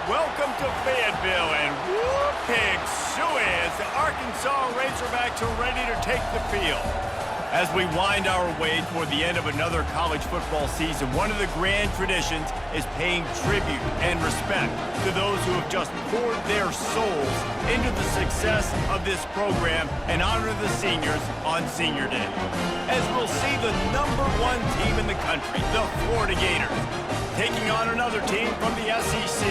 Welcome to Fayetteville, and whoop, pig suey as the Arkansas Razorbacks are ready to take the field. As we wind our way toward the end of another college football season, one of the grand traditions is paying tribute and respect to those who have just poured their souls into the success of this program and honor the seniors on Senior Day. As we'll see the #1 team in the country, the Florida Gators, taking on another team from the SEC,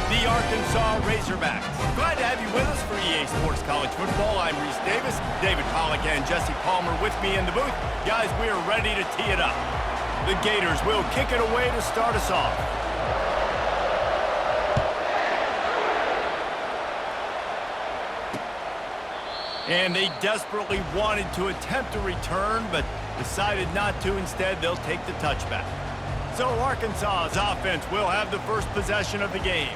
the Arkansas Razorbacks. Glad to have you with us for EA Sports College Football. I'm Reese Davis, David Pollack and Jesse Palmer with me in the booth. Guys, we are ready to tee it up. The Gators will kick it away to start us off. And they desperately wanted to attempt a return, but decided not to. Instead, they'll take the touchback. So Arkansas's offense will have the first possession of the game.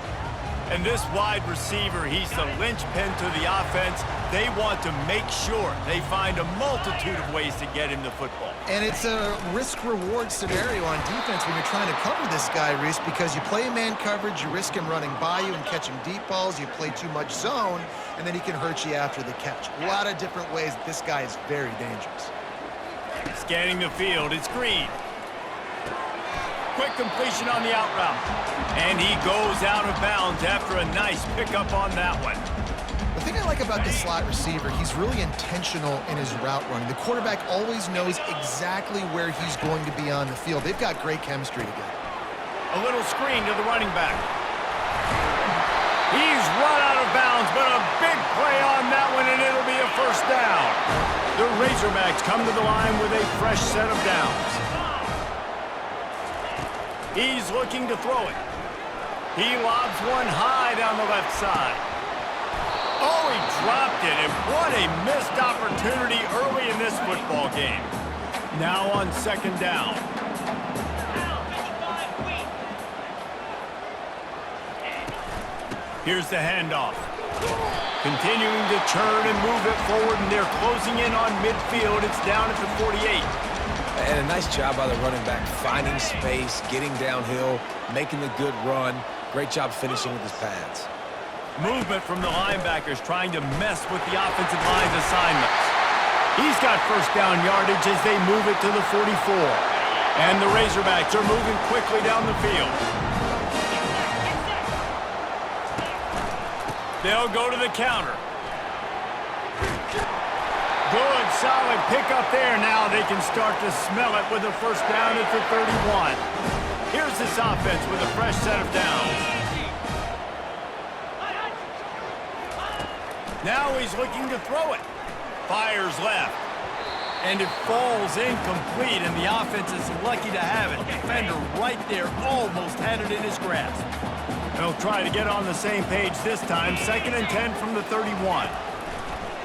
And this wide receiver, he's the linchpin to the offense. They want to make sure they find a multitude of ways to get him the football. And it's a risk-reward scenario on defense when you're trying to cover this guy, Reese, because you play man coverage, you risk him running by you and catching deep balls. You play too much zone, and then he can hurt you after the catch. A lot of different ways. This guy is very dangerous. Scanning the field, it's Green. Quick completion on the out route. And he goes out of bounds after a nice pickup on that one. The thing I like about this slot receiver, he's really intentional in his route running. The quarterback always knows exactly where he's going to be on the field. They've got great chemistry together. A little screen to the running back. He's run out of bounds, but a big play on that one, and it'll be a first down. The Razorbacks come to the line with a fresh set of downs. He's looking to throw it. He lobs one high down the left side. Oh, he dropped it, and what a missed opportunity early in this football game. Now on second down. Here's the handoff. Continuing to churn and move it forward, and they're closing in on midfield. It's down at the 48. And a nice job by the running back, finding space, getting downhill, making a good run. Great job finishing with his pads. Movement from the linebackers trying to mess with the offensive line's assignments. He's got first down yardage as they move it to the 44. And the Razorbacks are moving quickly down the field. They'll go to the counter. Good, solid pickup there. Now they can start to smell it with a first down at the 31. Here's this offense with a fresh set of downs. Now he's looking to throw it. Fires left. And it falls incomplete, and the offense is lucky to have it. Defender right there almost had it in his grasp. They'll try to get on the same page this time. 2nd and 10 from the 31.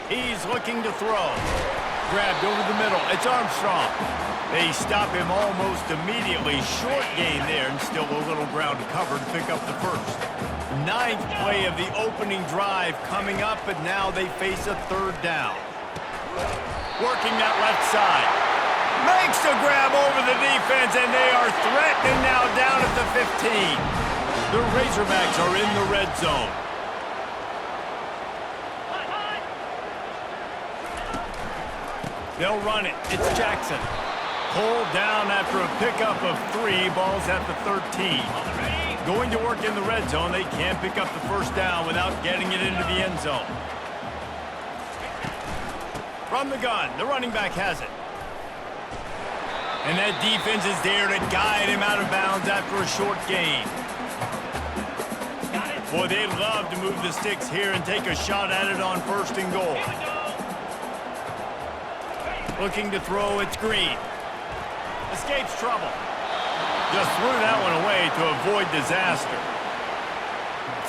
He's looking to throw. Grabbed over the middle. It's Armstrong. They stop him almost immediately. Short gain there, and still a little ground to cover to pick up the first. 9th play of the opening drive coming up, but now they face a third down. Working that left side. Makes the grab over the defense, and they are threatening now down at the 15. The Razorbacks are in the red zone. They'll run it. It's Jackson. Pulled down after a pickup of 3. Ball's at the 13. Going to work in the red zone. They can't pick up the first down without getting it into the end zone. From the gun, the running back has it. And that defense is there to guide him out of bounds after a short gain. Boy, they'd love to move the sticks here and take a shot at it on 1st and goal. Looking to throw, it's Green. Escapes trouble. Just threw that one away to avoid disaster.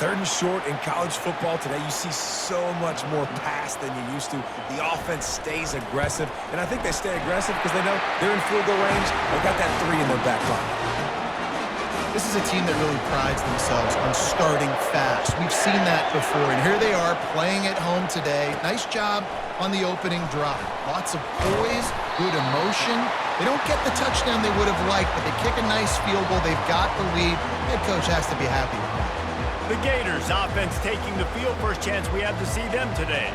3rd and short in college football today. You see so much more pass than you used to. The offense stays aggressive, and I think they stay aggressive because they know they're in field goal range. They've got that 3 in their back pocket. This is a team that really prides themselves on starting fast. We've seen that before, and here they are playing at home today. Nice job on the opening drive. Lots of poise, good emotion. They don't get the touchdown they would have liked, but they kick a nice field goal. They've got the lead. Head coach has to be happy with that. The Gators offense taking the field. First chance we have to see them today.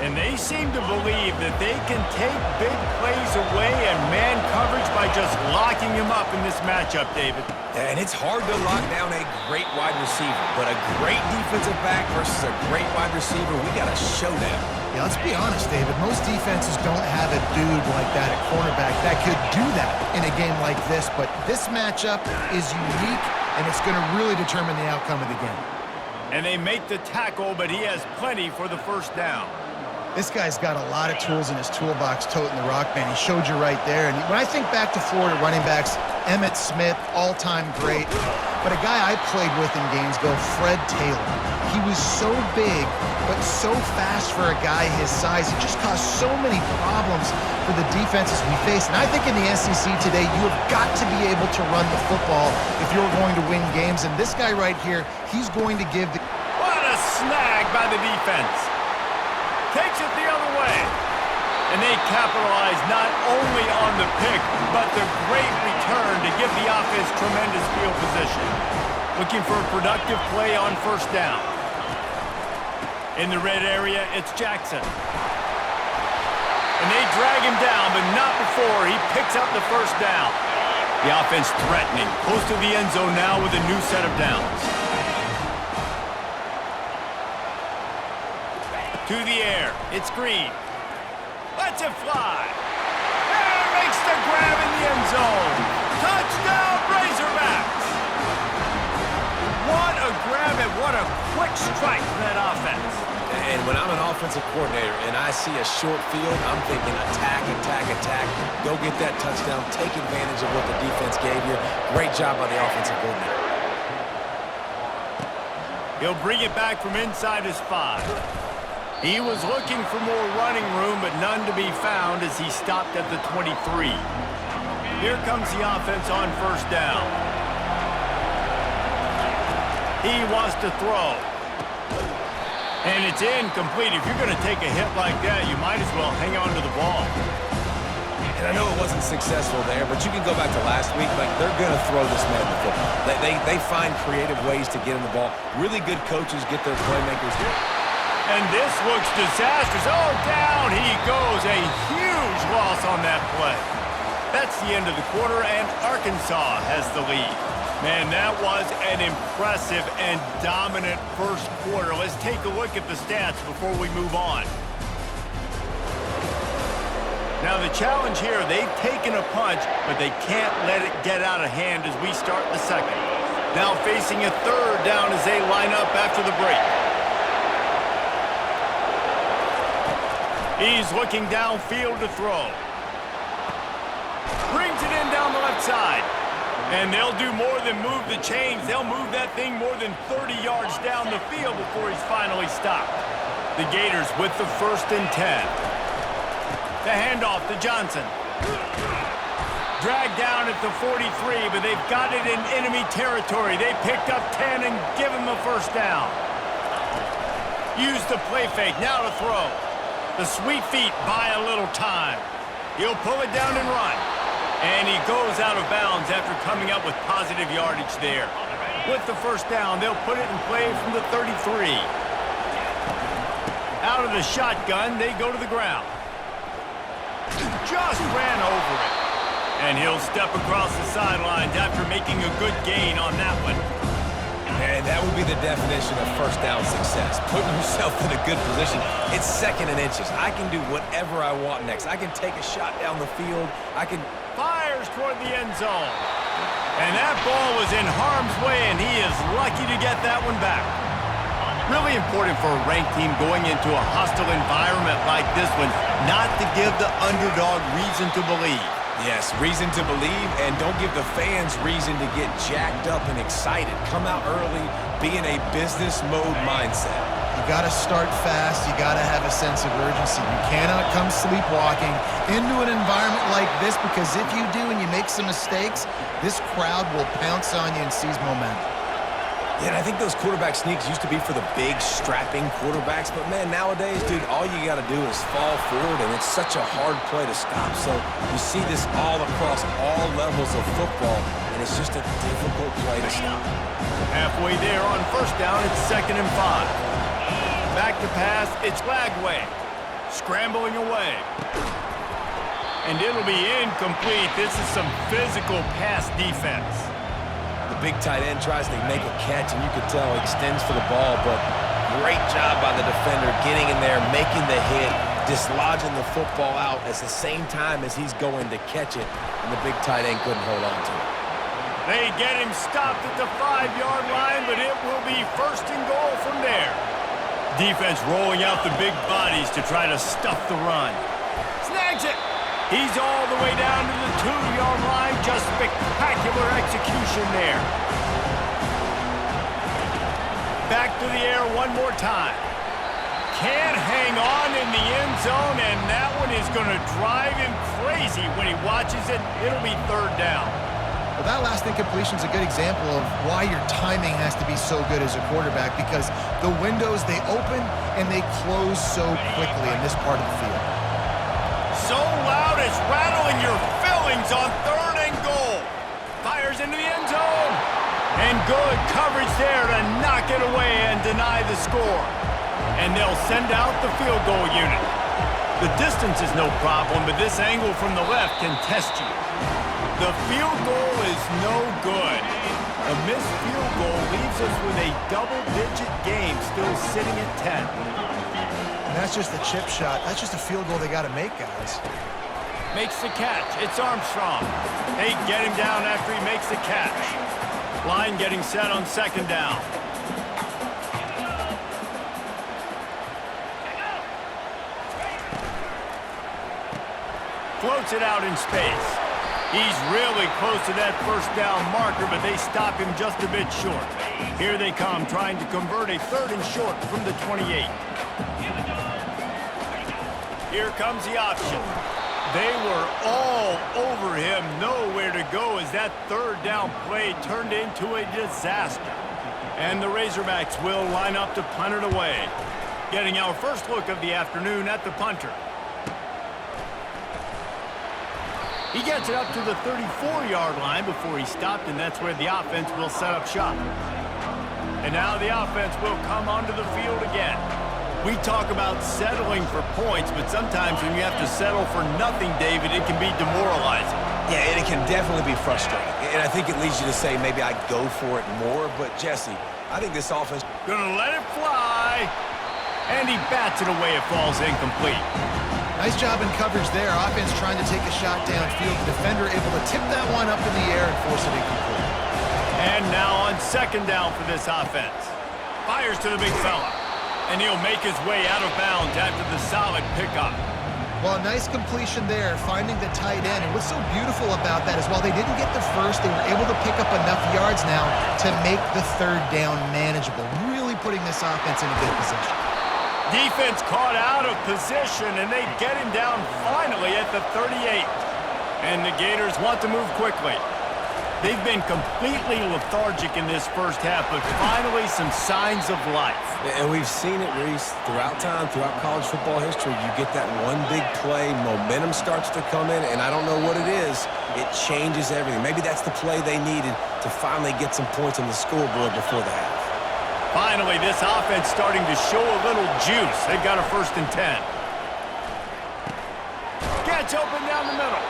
And they seem to believe that they can take big plays away and man coverage by just locking him up in this matchup, David. And it's hard to lock down a great wide receiver, but a great defensive back versus a great wide receiver, we got to show them. Yeah, let's be honest, David. Most defenses don't have a dude like that at cornerback that could do that in a game like this, but this matchup is unique, and it's going to really determine the outcome of the game. And they make the tackle, but he has plenty for the first down. This guy's got a lot of tools in his toolbox toting the rock, man. He showed you right there. And when I think back to Florida running backs, Emmitt Smith, all-time great. But a guy I played with in Gainesville, Fred Taylor. He was so big, but so fast for a guy his size. It just caused so many problems for the defenses we face. And I think in the SEC today, you have got to be able to run the football if you're going to win games. And this guy right here, he's going to give the... What a snag by the defense. Takes it the other way. And they capitalize not only on the pick, but the great return to give the offense tremendous field position. Looking for a productive play on first down. In the red area, it's Jackson. And they drag him down, but not before he picks up the first down. The offense threatening, close to the end zone now with a new set of downs. To the air, it's Green. Lets it fly. And makes the grab in the end zone. Touchdown, Razorbacks! What a grab and what a quick strike for that offense. And when I'm an offensive coordinator and I see a short field, I'm thinking attack, attack, attack. Go get that touchdown. Take advantage of what the defense gave you. Great job by the offensive coordinator. He'll bring it back from inside his 5. He was looking for more running room, but none to be found as he stopped at the 23. Here comes the offense on first down. He wants to throw. And it's incomplete. If you're going to take a hit like that, you might as well hang on to the ball. And I know it wasn't successful there, but you can go back to last week. Like, they're going to throw this man the football. They find creative ways to get him the ball. Really good coaches get their playmakers here. And this looks disastrous. Oh, down he goes. A huge loss on that play. That's the end of the quarter, and Arkansas has the lead. Man, that was an impressive and dominant first quarter. Let's take a look at the stats before we move on. Now, the challenge here, they've taken a punch, but they can't let it get out of hand as we start the second. Now facing a third down as they line up after the break. He's looking downfield to throw. Brings it in down the left side. And they'll do more than move the chains. They'll move that thing more than 30 yards down the field before he's finally stopped. The Gators with the 1st and 10. The handoff to Johnson. Dragged down at the 43, but they've got it in enemy territory. They picked up 10 and give him the first down. Use the play fake. Now to throw. The sweet feet buy a little time. He'll pull it down and run. And he goes out of bounds after coming up with positive yardage there. With the first down, they'll put it in play from the 33. Out of the shotgun, they go to the ground. Just ran over it. And he'll step across the sidelines after making a good gain on that one. And that would be the definition of first down success. Putting yourself in a good position. It's 2nd and inches. I can do whatever I want next. I can take a shot down the field. I can... Fires toward the end zone. And that ball was in harm's way, and he is lucky to get that one back. Really important for a ranked team going into a hostile environment like this one, not to give the underdog reason to believe. Yes, reason to believe, and don't give the fans reason to get jacked up and excited. Come out early, be in a business mode mindset. You got to start fast. You got to have a sense of urgency. You cannot come sleepwalking into an environment like this, because if you do and you make some mistakes, this crowd will pounce on you and seize momentum. Yeah, and I think those quarterback sneaks used to be for the big, strapping quarterbacks. But, man, nowadays, dude, all you got to do is fall forward, and it's such a hard play to stop. So you see this all across all levels of football, and it's just a difficult play to stop. Halfway there on first down, it's 2nd and 5. Back to pass, it's Lagway. Scrambling away. And it'll be incomplete. This is some physical pass defense. The big tight end tries to make a catch, and you can tell he extends for the ball, but great job by the defender getting in there, making the hit, dislodging the football out at the same time as he's going to catch it, and the big tight end couldn't hold on to it. They get him stopped at the 5-yard line, but it will be 1st and goal from there. Defense rolling out the big bodies to try to stuff the run. Snags it. He's all the way down to the 2-yard line. Just spectacular execution there. Back to the air one more time. Can't hang on in the end zone, and that one is going to drive him crazy when he watches it. It'll be 3rd down. Well, that last incompletion is a good example of why your timing has to be so good as a quarterback, because the windows, they open and they close so quickly in this part of the field. So loud it's rattling your fillings on 3rd and goal. Fires into the end zone. And good coverage there to knock it away and deny the score. And they'll send out the field goal unit. The distance is no problem, but this angle from the left can test you. The field goal is no good. A missed field goal leaves us with a double-digit game still sitting at 10. And that's just a chip shot. That's just a field goal they got to make, guys. Makes the catch. It's Armstrong. They get him down after he makes the catch. Line getting set on 2nd down. Floats it out in space. He's really close to that 1st down marker, but they stop him just a bit short. Here they come, trying to convert a 3rd and short from the 28. Here comes the option. They were all over him, nowhere to go as that 3rd down play turned into a disaster. And the Razorbacks will line up to punt it away. Getting our first look of the afternoon at the punter. He gets it up to the 34-yard line before he stopped, and that's where the offense will set up shop. And now the offense will come onto the field again. We talk about settling for points, but sometimes when you have to settle for nothing, David, it can be demoralizing. Yeah, and it can definitely be frustrating. And I think it leads you to say maybe I go for it more. But, Jesse, I think this offense... Gonna let it fly. And he bats it away. It falls incomplete. Nice job in coverage there. Offense trying to take a shot downfield. The defender able to tip that one up in the air and force it incomplete. And now on 2nd down for this offense. Fires to the big fella. And he'll make his way out of bounds after the solid pickup. Well, a nice completion there, finding the tight end. And what's so beautiful about that is while they didn't get the first, they were able to pick up enough yards now to make the 3rd down manageable, really putting this offense in a good position. Defense caught out of position, and they get him down finally at the 38. And the Gators want to move quickly. They've been completely lethargic in this first half, but finally some signs of life. And we've seen it, Reese, throughout time, throughout college football history. You get that one big play, momentum starts to come in, and I don't know what it is. It changes everything. Maybe that's the play they needed to finally get some points on the scoreboard before the half. Finally, this offense starting to show a little juice. They've got a 1st and 10. Gets open down the middle.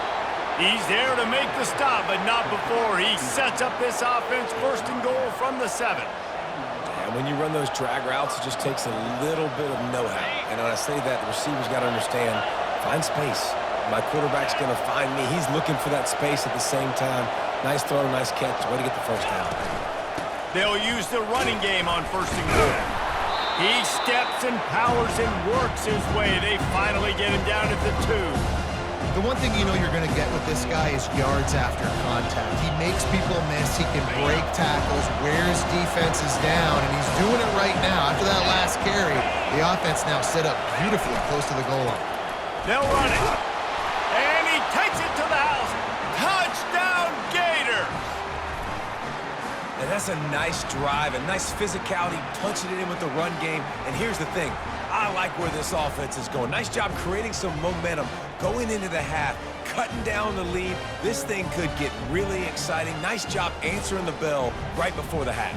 He's there to make the stop, but not before he sets up this offense 1st and goal from the 7. And when you run those drag routes, it just takes a little bit of know-how. And when I say that, the receiver's got to understand, find space. My quarterback's going to find me. He's looking for that space at the same time. Nice throw, nice catch. Way to get the 1st down. They'll use the running game on 1st and goal. He steps and powers and works his way. They finally get him down at the 2. The one thing you know you're going to get with this guy is yards after contact. He makes people miss. He can break tackles, wears defenses down, and he's doing it right now. After that last carry, the offense now set up beautifully close to the goal line. They'll run it. And he takes it to the house. Touchdown, Gators! And that's a nice drive, a nice physicality, punching it in with the run game. And here's the thing. I like where this offense is going. Nice job creating some momentum going into the half. cutting down the lead. This thing could get really exciting. Nice job answering the bell right before the half.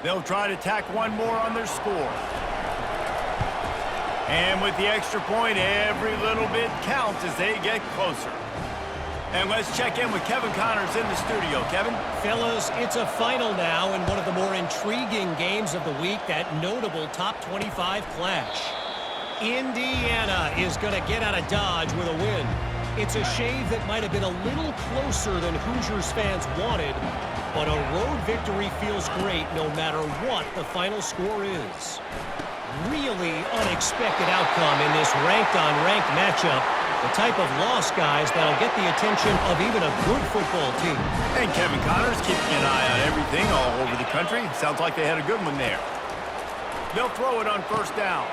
They'll try to tack one more on their score. And with the extra point, every little bit counts as they get closer. And let's check in with Kevin Connors in the studio. Kevin? Fellas, it's a final now in one of the more intriguing games of the week, that notable top 25 clash. Indiana is going to get out of Dodge with a win. It's a shave that might have been a little closer than Hoosiers fans wanted, but a road victory feels great no matter what the final score is. Really unexpected outcome in this ranked-on-ranked matchup. The type of loss, guys, that'll get the attention of even a good football team. And Kevin Connors keeping an eye on everything all over the country. Sounds like they had a good one there. They'll throw it on first down.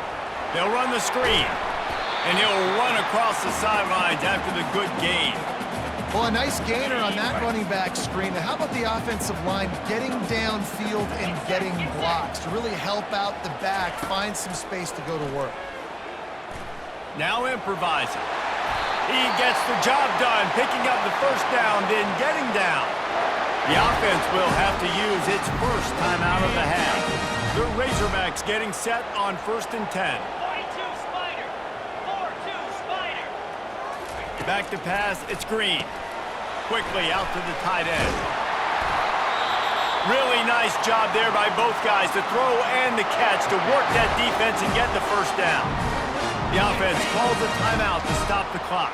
They'll run the screen. And he'll run across the sidelines after the good gain. Well, a nice gainer on that running back screen. Now, how about the offensive line getting downfield and getting blocks to really help out the back, find some space to go to work? Now improvising. He gets the job done, picking up the first down, then getting down. The offense will have to use its first time out of the half. The Razorbacks getting set on 1st and 10. 42 Spider. 4-2 Spider. Back to pass, it's Green. Quickly out to the tight end. Really nice job there by both guys to throw and the catch to work that defense and get the first down. The offense calls a timeout to stop the clock.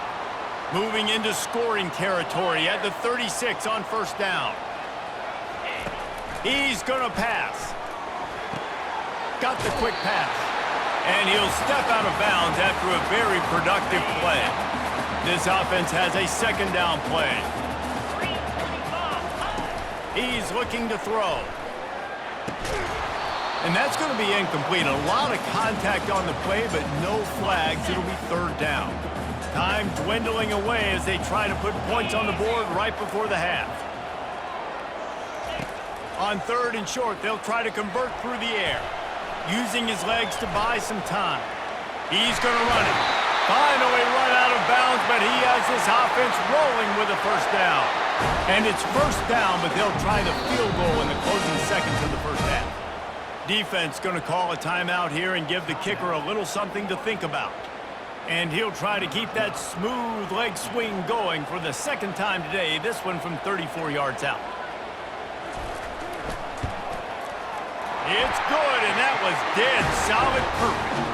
Moving into scoring territory at the 36 on first down. He's going to pass. Got the quick pass. And he'll step out of bounds after a very productive play. This offense has a second down play. He's looking to throw. And that's going to be incomplete. A lot of contact on the play, but no flags. It'll be third down. Time dwindling away as they try to put points on the board right before the half. On 3rd and short, they'll try to convert through the air, using his legs to buy some time. He's going to run it. Finally run out of bounds, but he has this offense rolling with a first down. And it's first down, but they'll try the field goal in the closing seconds of the first half. Defense going to call a timeout here and give the kicker a little something to think about. And he'll try to keep that smooth leg swing going for the second time today, this one from 34 yards out. It's good, and that was dead solid perfect.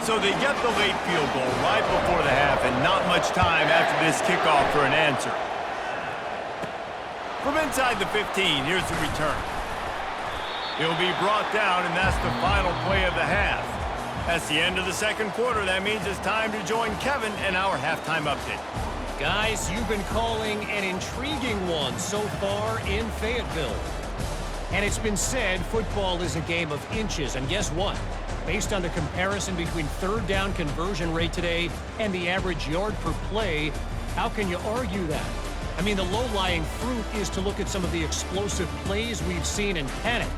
So they get the late field goal right before the half, and not much time after this kickoff for an answer. From inside the 15, here's the return. He'll be brought down, and that's the final play of the half. That's the end of the second quarter. That means it's time to join Kevin in our halftime update. Guys, you've been calling an intriguing one so far in Fayetteville. And it's been said football is a game of inches. And guess what? Based on the comparison between third down conversion rate today and the average yard per play, how can you argue that? I mean, the low-lying fruit is to look at some of the explosive plays we've seen and panic.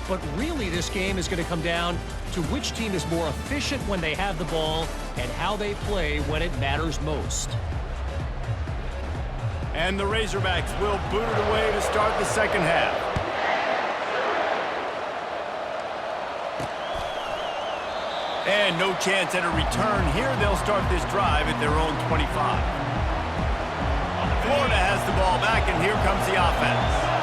But really, this game is going to come down to which team is more efficient when they have the ball and how they play when it matters most. And the Razorbacks will boot it away to start the second half. And no chance at a return here. They'll start this drive at their own 25. Florida has the ball back, and here comes the offense.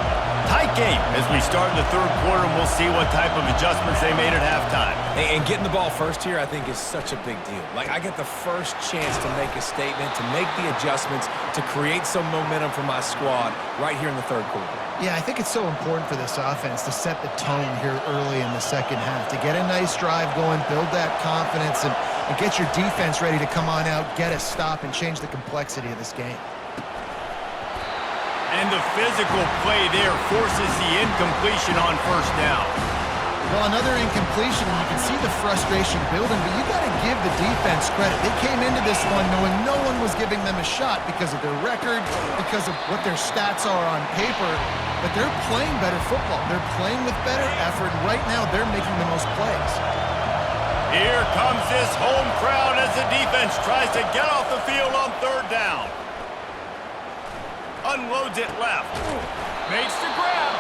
Tight game as we start in the third quarter, and we'll see what type of adjustments they made at halftime. And getting the ball first here, I think, is such a big deal. Like, I get the first chance to make a statement, to make the adjustments, to create some momentum for my squad right here in the third quarter. Yeah, I think it's so important for this offense to set the tone here early in the second half, to get a nice drive going, build that confidence, and get your defense ready to come on out, get a stop, and change the complexity of this game. And the physical play there forces the incompletion on first down. Well, another incompletion, and you can see the frustration building, but you got to give the defense credit. They came into this one knowing no one was giving them a shot because of their record, because of what their stats are on paper, but they're playing better football. They're playing with better effort, and right now they're making the most plays. Here comes this home crowd as the defense tries to get off the field on third down. Unloads it left. Makes the grab.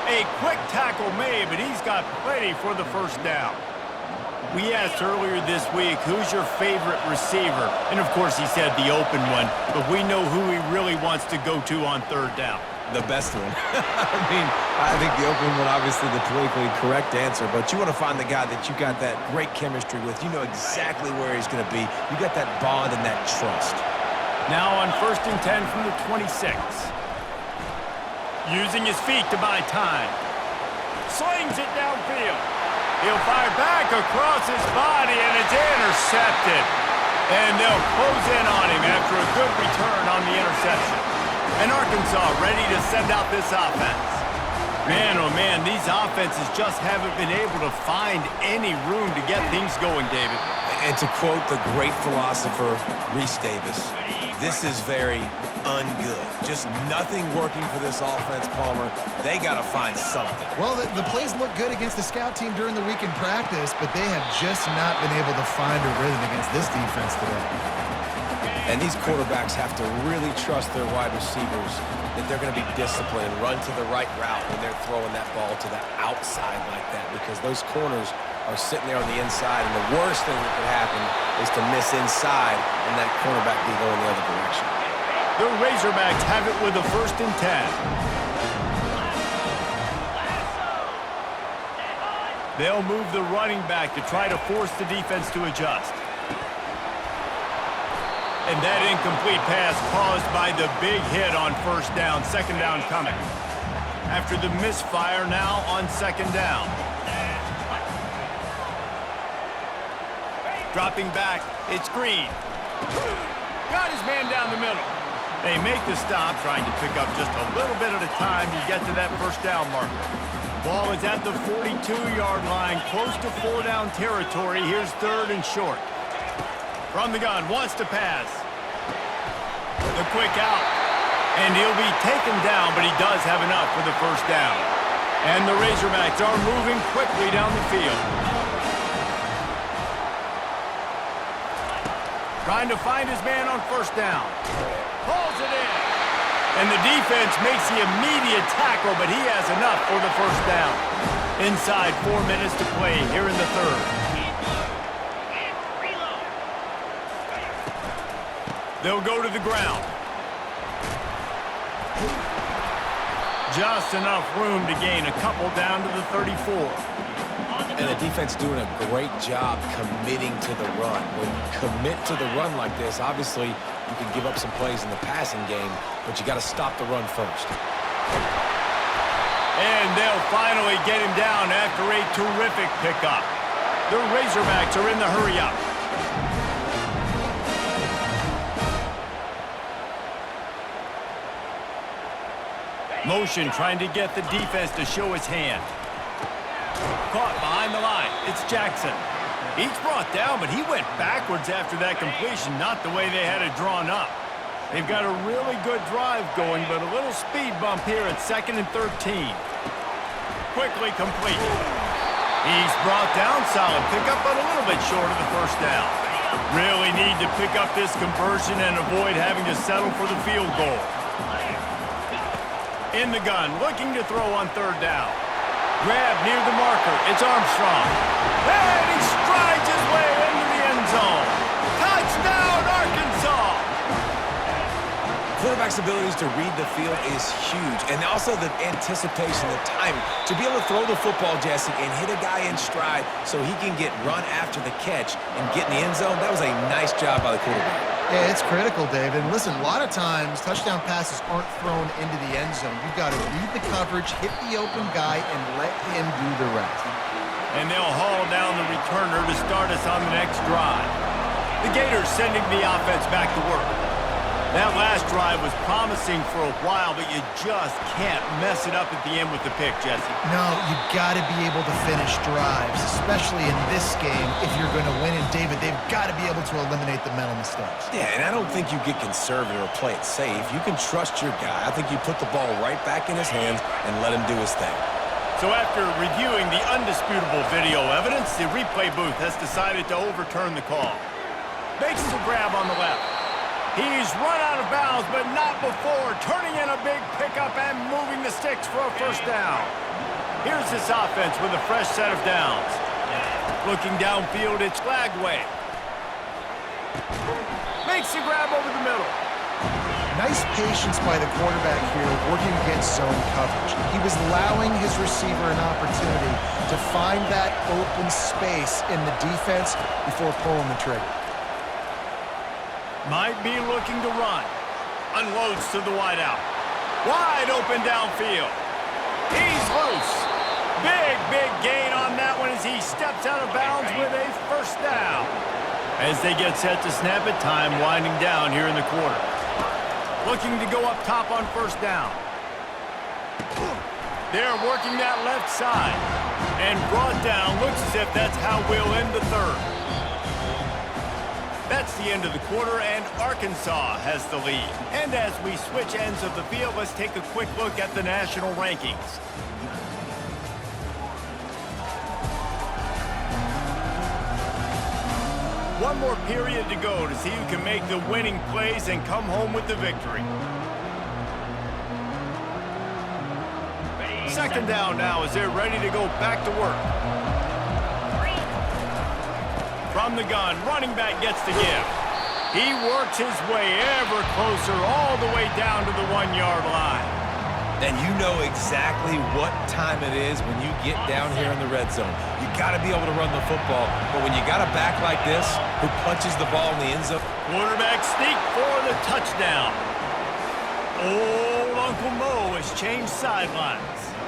A quick tackle made, but he's got plenty for the first down. We asked earlier this week, who's your favorite receiver? And, of course, he said the open one, but we know who he really wants to go to on third down. The best one. I think the open one, obviously the politically correct answer, but you want to find the guy that you got that great chemistry with. You know exactly where he's going to be. You got that bond and that trust. Now on 1st and 10 from the 26. Using his feet to buy time. Slings it downfield. He'll fire back across his body, and it's intercepted. And they'll close in on him after a good return on the interception. And Arkansas ready to send out this offense. Man, oh man, these offenses just haven't been able to find any room to get things going, David. And to quote the great philosopher, Reese Davis, this is very ungood. Just nothing working for this offense, Palmer. They got to find something. Well, the plays look good against the scout team during the week in practice, but they have just not been able to find a rhythm against this defense today. And these quarterbacks have to really trust their wide receivers that they're going to be disciplined and run to the right route when they're throwing that ball to the outside like that, because those corners are sitting there on the inside, and the worst thing that could happen is to miss inside and that cornerback be going the other direction. The Razorbacks have it with a 1st and 10. They'll move the running back to try to force the defense to adjust. And that incomplete pass caused by the big hit on 1st down. 2nd down coming. After the misfire, now on 2nd down. Dropping back, it's Green. Got his man down the middle. They make the stop, trying to pick up just a little bit at a time to get to that 1st down marker. Ball is at the 42-yard line, close to 4-down territory. Here's 3rd and short. From the gun, wants to pass. The quick out. And he'll be taken down, but he does have enough for the 1st down. And the Razorbacks are moving quickly down the field. Trying to find his man on 1st down. Pulls it in. And the defense makes the immediate tackle, but he has enough for the 1st down. Inside 4 minutes to play here in the 3rd. They'll go to the ground. Just enough room to gain a couple down to the 34. And the defense doing a great job committing to the run. When you commit to the run like this, obviously you can give up some plays in the passing game, but you got to stop the run first. And they'll finally get him down after a terrific pickup. The Razorbacks are in the hurry-up. Motion trying to get the defense to show his hand. Caught behind the line. It's Jackson. He's brought down, but he went backwards after that completion, not the way they had it drawn up. They've got a really good drive going, but a little speed bump here at 2nd and 13. Quickly complete. He's brought down, solid pickup, but a little bit short of the 1st down. Really need to pick up this conversion and avoid having to settle for the field goal. In the gun, looking to throw on 3rd down. Grab near the marker. It's Armstrong. And he strides his way into the end zone. Touchdown, Arkansas! Quarterback's abilities to read the field is huge. And also the anticipation, the timing. To be able to throw the football, Jesse, and hit a guy in stride so he can get run after the catch and get in the end zone, that was a nice job by the quarterback. Yeah, it's critical, David. And listen, a lot of times touchdown passes aren't thrown into the end zone. You've got to read the coverage, hit the open guy, and let him do the rest. And they'll haul down the returner to start us on the next drive. The Gators sending the offense back to work. That last drive was promising for a while, but you just can't mess it up at the end with the pick, Jesse. No, you've got to be able to finish drives, especially in this game if you're going to win. And, David, they've got to be able to eliminate the mental mistakes. Yeah, and I don't think you get conservative or play it safe. You can trust your guy. I think you put the ball right back in his hands and let him do his thing. So after reviewing the undisputable video evidence, the replay booth has decided to overturn the call. Makes the grab on the left. He's run out of bounds, but not before turning in a big pickup and moving the sticks for a first down. Here's this offense with a fresh set of downs. Looking downfield, it's Lagway. Makes the grab over the middle. Nice patience by the quarterback here, working against zone coverage. He was allowing his receiver an opportunity to find that open space in the defense before pulling the trigger. Might be looking to run. Unloads to the wideout. Wide open downfield. He's loose. Big gain on that one as he steps out of bounds with a first down. As they get set to snap it, time winding down here in the quarter. Looking to go up top on first down. They're working that left side. And brought down. Looks as if that's how we'll end the third. That's the end of the quarter, and Arkansas has the lead. And as we switch ends of the field, let's take a quick look at the national rankings. One more period to go to see who can make the winning plays and come home with the victory. Second down now as they're ready to go back to work. From the gun, running back gets the give. He works his way ever closer all the way down to the 1-yard line. And you know exactly what time it is when you get down here in the red zone. You got to be able to run the football, but when you got a back like this who punches the ball in the end zone. Quarterback sneak for the touchdown. Old Uncle Mo has changed sidelines.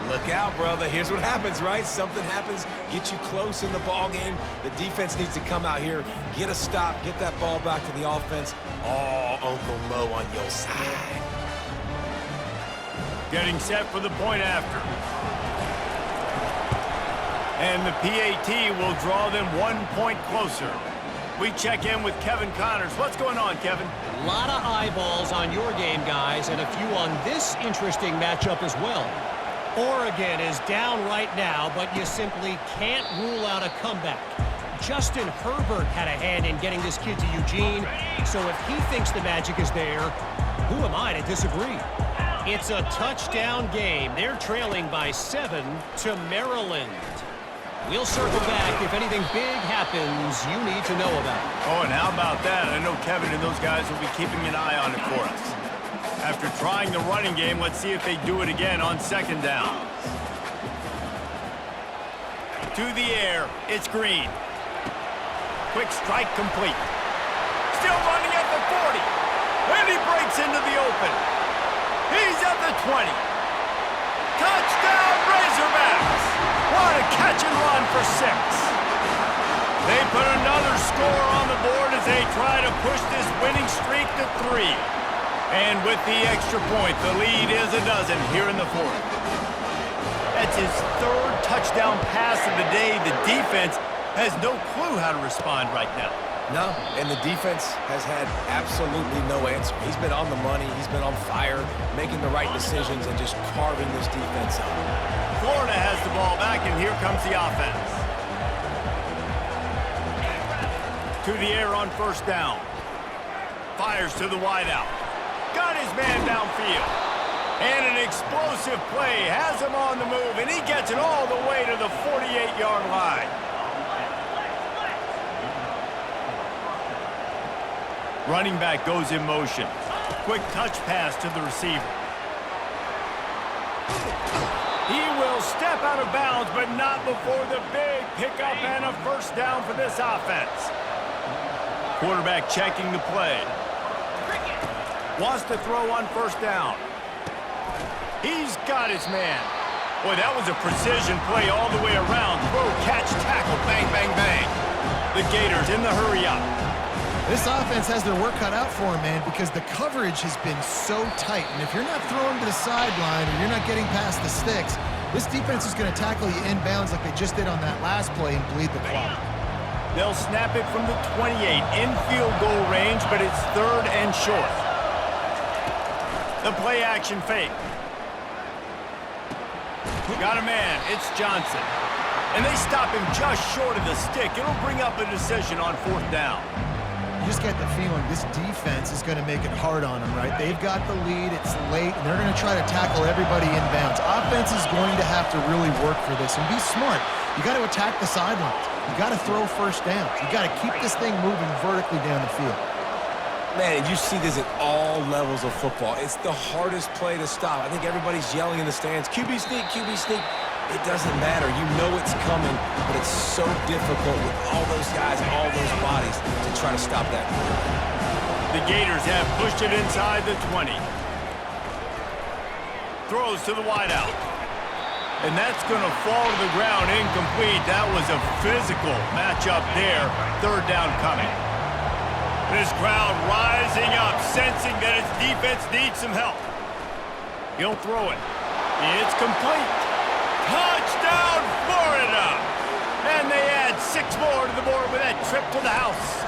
Look out, brother. Here's what happens, right? Something happens, get you close in the ball game. The defense needs to come out here, get a stop, get that ball back to the offense. Oh, Uncle Mo on your side. Getting set for the point after. And the PAT will draw them 1 point closer. We check in with Kevin Connors. What's going on, Kevin? A lot of eyeballs on your game, guys, and a few on this interesting matchup as well. Oregon is down right now, but you simply can't rule out a comeback. Justin Herbert had a hand in getting this kid to Eugene, so if he thinks the magic is there, who am I to disagree? It's a touchdown game. They're trailing by 7 to Maryland. We'll circle back if anything big happens you need to know about. Oh, and how about that? I know Kevin and those guys will be keeping an eye on it for us. After trying the running game, let's see if they do it again on second down. To the air, it's Green. Quick strike complete. Still running at the 40. And he breaks into the open. He's at the 20. Touchdown, Razorbacks! What a catch and run for 6. They put another score on the board as they try to push this winning streak to 3. And with the extra point, the lead is a dozen here in the fourth. That's his 3rd touchdown pass of the day. The defense has no clue how to respond right now. No, and the defense has had absolutely no answer. He's been on the money. He's been on fire, making the right decisions and just carving this defense up. Florida has the ball back, and here comes the offense. To the air on first down. Fires to the wideout. Got his man downfield. And an explosive play has him on the move, and he gets it all the way to the 48-yard line. Running back goes in motion. Quick touch pass to the receiver. He will step out of bounds, but not before the big pickup and a first down for this offense. Quarterback checking the play. Wants to throw on first down. He's got his man. Boy, that was a precision play all the way around. Throw, catch, tackle, bang, bang, bang. The Gators in the hurry up. This offense has their work cut out for them, man, because the coverage has been so tight. And if you're not throwing to the sideline or you're not getting past the sticks, this defense is going to tackle you inbounds like they just did on that last play and bleed the clock. They'll snap it from the 28 in field goal range, but it's 3rd and short. The play action fake. Got a man. It's Johnson. And they stop him just short of the stick. It'll bring up a decision on 4th down. You just get the feeling this defense is going to make it hard on them, right? They've got the lead, it's late, and they're going to try to tackle everybody inbounds. Offense is going to have to really work for this and be smart. You got to attack the sidelines. You got to throw first downs. You got to keep this thing moving vertically down the field. Man, you see this at all levels of football. It's the hardest play to stop. I think everybody's yelling in the stands, QB sneak, QB sneak. It doesn't matter. You know it's coming, but it's so difficult with all those guys and all those bodies to try to stop that. The Gators have pushed it inside the 20. Throws to the wideout. And that's going to fall to the ground incomplete. That was a physical matchup there. 3rd down coming. This crowd rising up, sensing that its defense needs some help. He'll throw it. It's complete. Touchdown, Florida! And they add 6 more to the board with that trip to the house.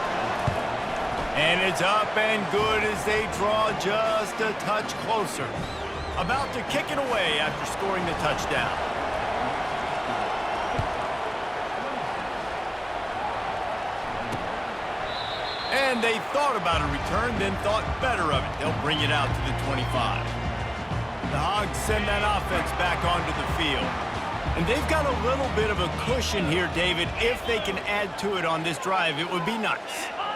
And it's up and good as they draw just a touch closer. About to kick it away after scoring the touchdown. And they thought about a return, then thought better of it. They'll bring it out to the 25. The Hogs send that offense back onto the field. And they've got a little bit of a cushion here, David. If they can add to it on this drive, it would be nice.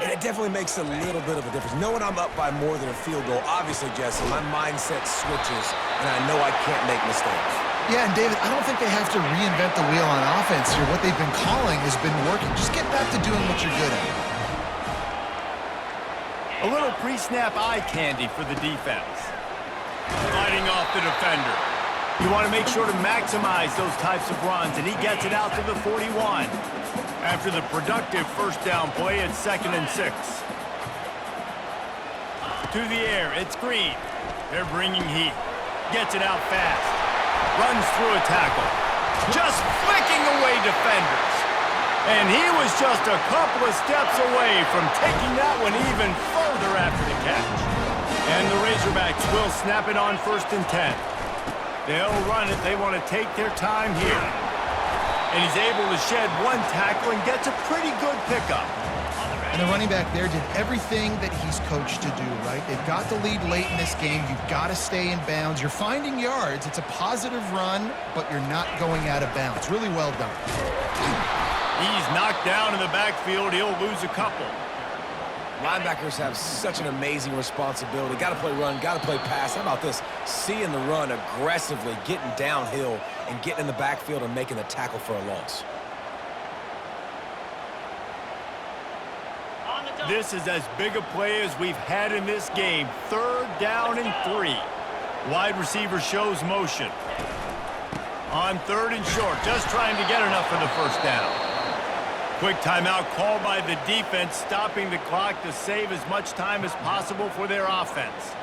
And it definitely makes a little bit of a difference. Knowing I'm up by more than a field goal, obviously, Jesse, my mindset switches, and I know I can't make mistakes. Yeah, and David, I don't think they have to reinvent the wheel on offense here. What they've been calling has been working. Just get back to doing what you're good at. A little pre-snap eye candy for the defense. Fighting off the defender. You want to make sure to maximize those types of runs, and he gets it out to the 41. After the productive 1st down play, it's 2nd and 6. To the air, it's Green. They're bringing heat. Gets it out fast. Runs through a tackle. Just flicking away defenders. And he was just a couple of steps away from taking that one even further after the catch. And the Razorbacks will snap it on 1st and 10. They'll run it. They want to take their time here. And he's able to shed 1 tackle and gets a pretty good pickup. And the running back there did everything that he's coached to do, right? They've got the lead late in this game. You've got to stay in bounds. You're finding yards. It's a positive run, but you're not going out of bounds. Really well done. He's knocked down in the backfield. He'll lose a couple. Linebackers have such an amazing responsibility. Got to play run, got to play pass. How about this? Seeing the run aggressively, getting downhill, and getting in the backfield and making the tackle for a loss. This is as big a play as we've had in this game. 3rd down and 3. Wide receiver shows motion. On 3rd and short, just trying to get enough for the 1st down. Quick timeout called by the defense, stopping the clock to save as much time as possible for their offense.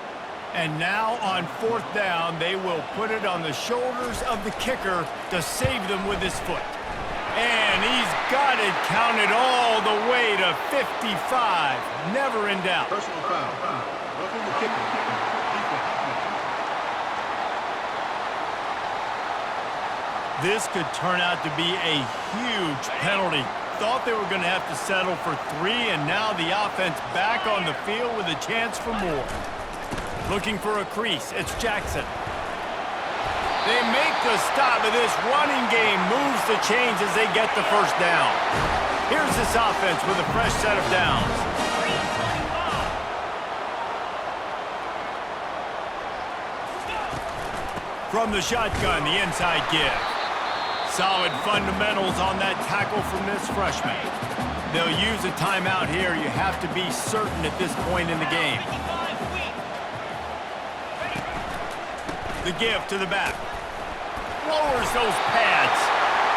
And now on 4th down, they will put it on the shoulders of the kicker to save them with his foot. And he's got it counted all the way to 55. Never in doubt. Personal foul. Roughing the kicker. This could turn out to be a huge penalty. Thought they were going to have to settle for 3, and now the offense back on the field with a chance for more. Looking for a crease. It's Jackson. They make the stop, and this running game moves the chains as they get the 1st down. Here's this offense with a fresh set of downs. From the shotgun, the inside give. Solid fundamentals on that tackle from this freshman. They'll use a timeout here. You have to be certain at this point in the game. The give to the back. Lowers those pads.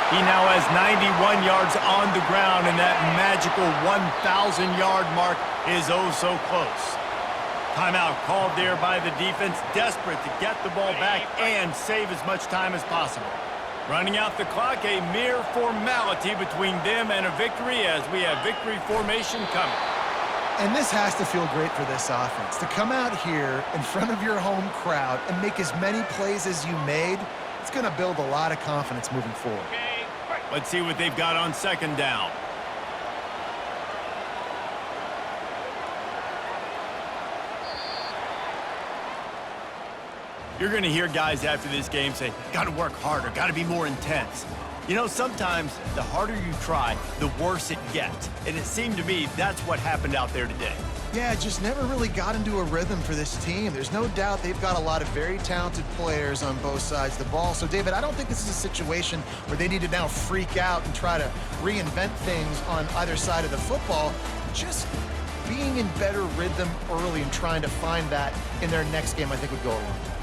He now has 91 yards on the ground, and that magical 1,000-yard mark is oh so close. Timeout called there by the defense, desperate to get the ball back and save as much time as possible. Running out the clock, a mere formality between them and a victory as we have victory formation coming. And this has to feel great for this offense. To come out here in front of your home crowd and make as many plays as you made, it's going to build a lot of confidence moving forward. Okay, break. Let's see what they've got on second down. You're going to hear guys after this game say, got to work harder, got to be more intense. You know, sometimes the harder you try, the worse it gets. And it seemed to me that's what happened out there today. Yeah, just never really got into a rhythm for this team. There's no doubt they've got a lot of very talented players on both sides of the ball. So, David, I don't think this is a situation where they need to now freak out and try to reinvent things on either side of the football. Just being in better rhythm early and trying to find that in their next game, I think would go a long way.